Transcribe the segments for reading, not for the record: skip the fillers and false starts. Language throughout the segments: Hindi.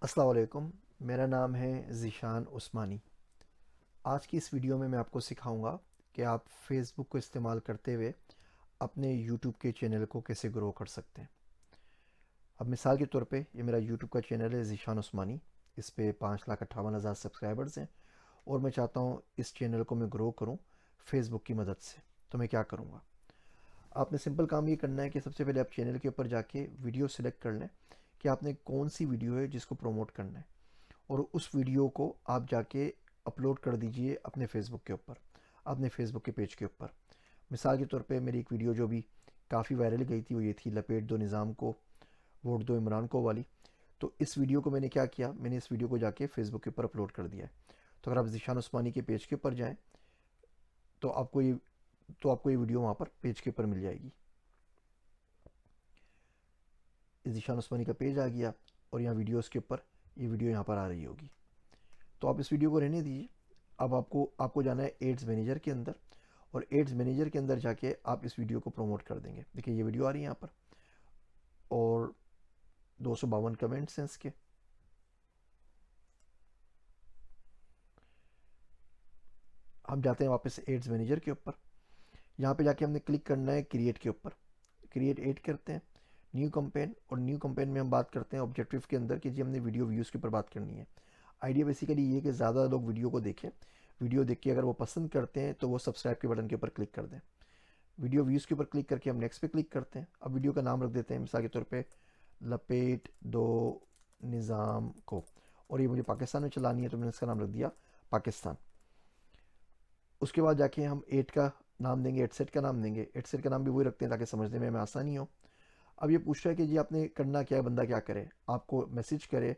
अस्सलाम वालेकुम। मेरा नाम है ज़ीशान उस्मानी। आज की इस वीडियो में मैं आपको सिखाऊंगा कि आप फेसबुक को इस्तेमाल करते हुए अपने यूट्यूब के चैनल को कैसे ग्रो कर सकते हैं। अब मिसाल के तौर पे ये मेरा यूट्यूब का चैनल है ज़ीशान उस्मानी। इस पे 5,58,000 सब्सक्राइबर्स हैं और मैं चाहता हूँ इस चैनल को मैं ग्रो करूँ फेसबुक की मदद से। तो मैं क्या करूँगा, आपने सिंपल काम ये करना है कि सबसे पहले आप चैनल के ऊपर जाके वीडियो सेलेक्ट कर लें कि आपने कौन सी वीडियो है जिसको प्रमोट करना है, और उस वीडियो को आप जाके अपलोड कर दीजिए अपने फेसबुक के ऊपर, अपने फेसबुक के पेज के ऊपर। मिसाल के तौर पे मेरी एक वीडियो जो भी काफ़ी वायरल गई थी वो ये थी, लपेट दो निज़ाम को वोट दो इमरान को वाली। तो इस वीडियो को मैंने क्या किया, मैंने इस वीडियो को जाके फेसबुक के ऊपर अपलोड कर दिया है। तो अगर आप ज़ीशान उस्मानी के पेज के ऊपर जाएँ तो आपको ये वीडियो वहाँ पर पेज के ऊपर मिल जाएगी। ज़ीशान उस्मानी का पेज आ गया और यहाँ वीडियोज़ के ऊपर ये वीडियो यहाँ पर आ रही होगी। तो आप इस वीडियो को रहने दीजिए। अब आपको आपको जाना है एड्स मैनेजर के अंदर, और एड्स मैनेजर के अंदर जाके आप इस वीडियो को प्रमोट कर देंगे। देखिए ये वीडियो आ रही है यहाँ पर और 252 कमेंट्स हैं इसके। हम जाते हैं वापस एड्स मैनेजर के ऊपर। यहाँ पे जाके हमने क्लिक करना है क्रिएट के ऊपर। क्रिएट एड करते हैं, न्यू कैंपेन, और न्यू कैंपेन में हम बात करते हैं ऑब्जेक्टिव के अंदर कि जी हमने वीडियो व्यूज़ के ऊपर बात करनी है। आइडिया बेसिकली ये कि ज़्यादा लोग वीडियो को देखें, वीडियो देख के अगर वो पसंद करते हैं तो वो सब्सक्राइब के बटन के ऊपर क्लिक कर दें। वीडियो व्यूज़ के ऊपर क्लिक करके हम नेक्स्ट पे क्लिक करते हैं। अब वीडियो का नाम रख देते हैं मिसाल के तौर पे लपेट दो निज़ाम को, और ये मुझे पाकिस्तान में चलानी है तो मैंने इसका नाम रख दिया पाकिस्तान। उसके बाद जाके हम एड का नाम देंगे, एड सेट का नाम देंगे। एड सेट का नाम भी वही रखते हैं ताकि समझने में हमें आसानी हो। अब ये पूछ रहा है कि जी आपने करना क्या है, बंदा क्या करे, आपको मैसेज करे,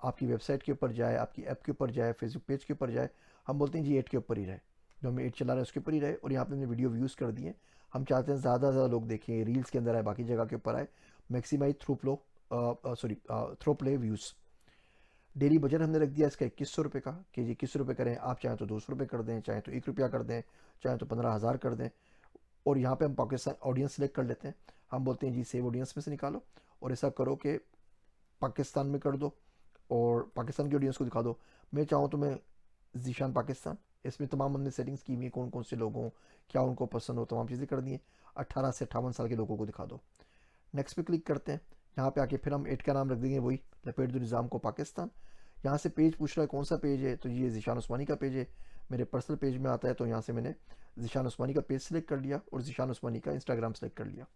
आपकी वेबसाइट के ऊपर जाए, आपकी ऐप के ऊपर जाए, फेसबुक पेज के ऊपर जाए। हम बोलते हैं जी एड के ऊपर ही रहे, जो हमें एड चला रहे हैं उसके ऊपर ही रहे। और यहाँ पे हमने वीडियो व्यूज़ कर दिए। हम चाहते हैं ज़्यादा से ज़्यादा लोग देखें, रील्स के अंदर आए, बाकी जगह के ऊपर आए। Maximise through play views. Daily budget हमने रख दिया इसका 2100 रुपये का कि जी 2100 रुपये करें। आप चाहें तो 200 रुपये कर दें, चाहें तो 1 रुपया कर दें, चाहें तो 15,000 कर दें। और यहाँ पे हम पाकिस्तान ऑडियंस सेलेक्ट कर लेते हैं। हम बोलते हैं जी सेव ऑडियंस में से निकालो और ऐसा करो कि पाकिस्तान में कर दो और पाकिस्तान की ऑडियंस को दिखा दो। मैं चाहूँ तो मैं जीशान पाकिस्तान, इसमें तमाम हमने सेटिंग्स की हुई है, कौन कौन से लोग हों, क्या उनको पसंद हो, तमाम चीज़ें कर दी हैं। 18 से 58 साल के लोगों को दिखा दो। नेक्स्ट पे क्लिक करते हैं। यहाँ पे आके फिर हम एड का नाम रख देंगे वही, लपेट दो निज़ाम को पाकिस्तान। यहाँ से पेज पूछ रहा है कौन सा पेज है, तो ये ज़ीशान उस्मानी का पेज है। मेरे पर्सनल पेज में आता है तो यहाँ से मैंने ज़ीशान उस्मानी का पेज सेलेक्ट कर लिया और ज़ीशान उस्मानी का इंस्टाग्राम सेलेक्ट कर लिया।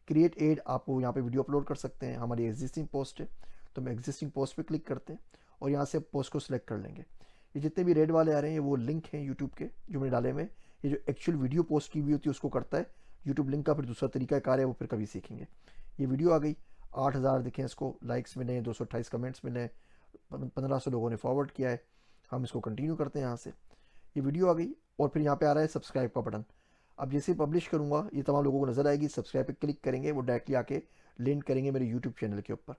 क्रिएट एड, आपको यहाँ पे वीडियो अपलोड कर सकते हैं। हमारी एग्जिस्टिंग पोस्ट है तो हम एग्जिस्टिंग पोस्ट पे क्लिक करते हैं और यहाँ से पोस्ट को सिलेक्ट कर लेंगे। ये जितने भी रेड वाले आ रहे हैं वो लिंक हैं यूट्यूब के जो मैंने डाले हुए। ये जो एक्चुअल वीडियो पोस्ट की हुई होती है उसको करता है यूट्यूब। लिंक का फिर दूसरा तरीका कार है, वो फिर कभी सीखेंगे। ये वीडियो आ गई, 8,000 दिखे इसको, लाइक्स मिले, 228 कमेंट्स मिले, 1500 लोगों ने फॉरवर्ड किया है। हम इसको कंटिन्यू करते हैं यहाँ से। ये वीडियो आ गई और फिर यहाँ पे आ रहा है सब्सक्राइब का बटन। अब जैसे पब्लिश करूँगा ये तमाम लोगों को नज़र आएगी, सब्सक्राइब पे क्लिक करेंगे, वो डायरेक्टली आके लिंक करेंगे मेरे यूट्यूब चैनल के ऊपर।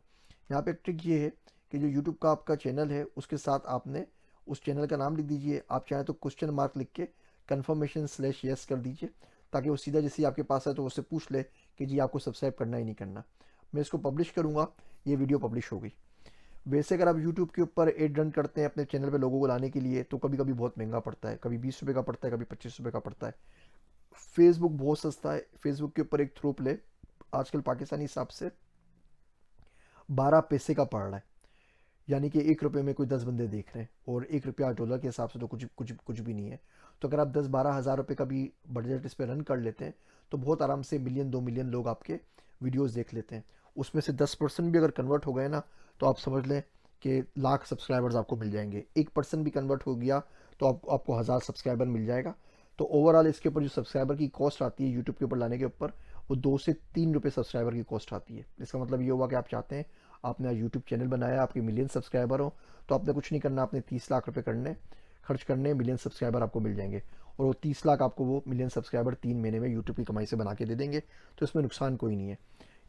यहाँ पे एक ट्रिक ये है कि जो यूट्यूब का आपका चैनल है उसके साथ आपने उस चैनल का नाम लिख दीजिए। आप चाहें तो क्वेश्चन मार्क लिख के कन्फर्मेशन/यस कर दीजिए ताकि वो सीधा जैसे आपके पास है तो उससे पूछ ले कि जी आपको सब्सक्राइब करना ही नहीं करना। मैं इसको पब्लिश करूँगा, ये वीडियो पब्लिश हो गई। वैसे अगर आप यूट्यूब के ऊपर एड रन करते हैं अपने चैनल पे लोगों को लाने के लिए तो कभी कभी बहुत महंगा पड़ता है, कभी 20 रुपये का पड़ता है, कभी 25 रुपये का पड़ता है। फेसबुक बहुत सस्ता है। फेसबुक के ऊपर एक थ्रो प्ले आजकल पाकिस्तानी हिसाब से 12 पैसे का पड़ रहा है, यानी कि 1 रुपये में कोई 10 बंदे देख रहे हैं, और 1 रुपया डॉलर के हिसाब से तो कुछ कुछ कुछ भी नहीं है। तो अगर आप 10-12 हज़ार रुपये का भी बजट इस पर रन कर लेते हैं तो बहुत आराम से मिलियन 2 मिलियन लोग आपके वीडियोस देख लेते हैं। उसमें से 10% भी अगर कन्वर्ट हो गए ना तो आप समझ लें कि लाख सब्सक्राइबर्स आपको मिल जाएंगे। 1% भी कन्वर्ट हो गया तो आपको 1000 सब्सक्राइबर मिल जाएगा। तो ओवरऑल इसके ऊपर जो सब्सक्राइबर की कॉस्ट आती है यूट्यूब के ऊपर लाने के ऊपर, वो 2 से 3 रुपये सब्सक्राइबर की कॉस्ट आती है। इसका मतलब ये हुआ कि आप चाहते हैं आपने यूट्यूब चैनल बनाया, आपके मिलियन सब्सक्राइबर हो, तो आपने कुछ नहीं करना, आपने 30 लाख रुपये खर्च करने, मिलियन सब्सक्राइबर आपको मिल जाएंगे। और वो 30 लाख आपको वो मिलियन सब्सक्राइबर 3 महीने में यूट्यूब की कमाई से बना के दे देंगे। तो इसमें नुकसान कोई नहीं है।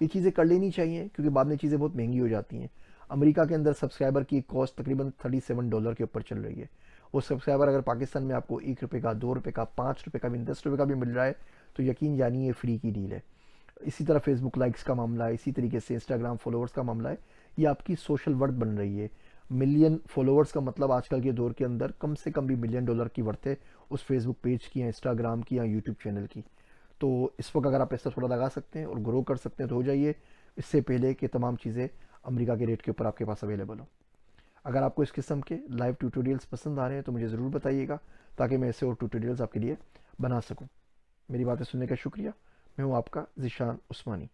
ये चीज़ें कर लेनी चाहिए क्योंकि बाद में चीज़ें बहुत महंगी हो जाती हैं। अमेरिका के अंदर सब्सक्राइबर की कॉस्ट तकरीबन $37 के ऊपर चल रही है। वो सब्सक्राइबर अगर पाकिस्तान में आपको 1 रुपये का, 2 रुपये का, 5 रुपये का भी, 10 रुपये का भी मिल रहा है तो यकीन जानिए फ्री की डील है। इसी तरह फेसबुक लाइक्स का मामला है, इसी तरीके से इंस्टाग्राम फॉलोअर्स का मामला है। ये आपकी सोशल वर्थ बन रही है। मिलियन फॉलोअर्स का मतलब आजकल के दौर के अंदर कम से कम भी $1 मिलियन की वर्थ है उस फेसबुक पेज की या इंस्टाग्राम की या यूट्यूब चैनल की। तो इस वक्त अगर आप पैसा थोड़ा लगा सकते हैं और ग्रो कर सकते हैं तो हो जाइए, इससे पहले कि तमाम चीज़ें अमेरिका के रेट के ऊपर आपके पास अवेलेबल हो। अगर आपको इस किस्म के लाइव ट्यूटोरियल्स पसंद आ रहे हैं तो मुझे ज़रूर बताइएगा, ताकि मैं ऐसे और ट्यूटोरियल्स आपके लिए बना सकूं। मेरी बातें सुनने का शुक्रिया। मैं हूं आपका ज़ीशान उस्मानी।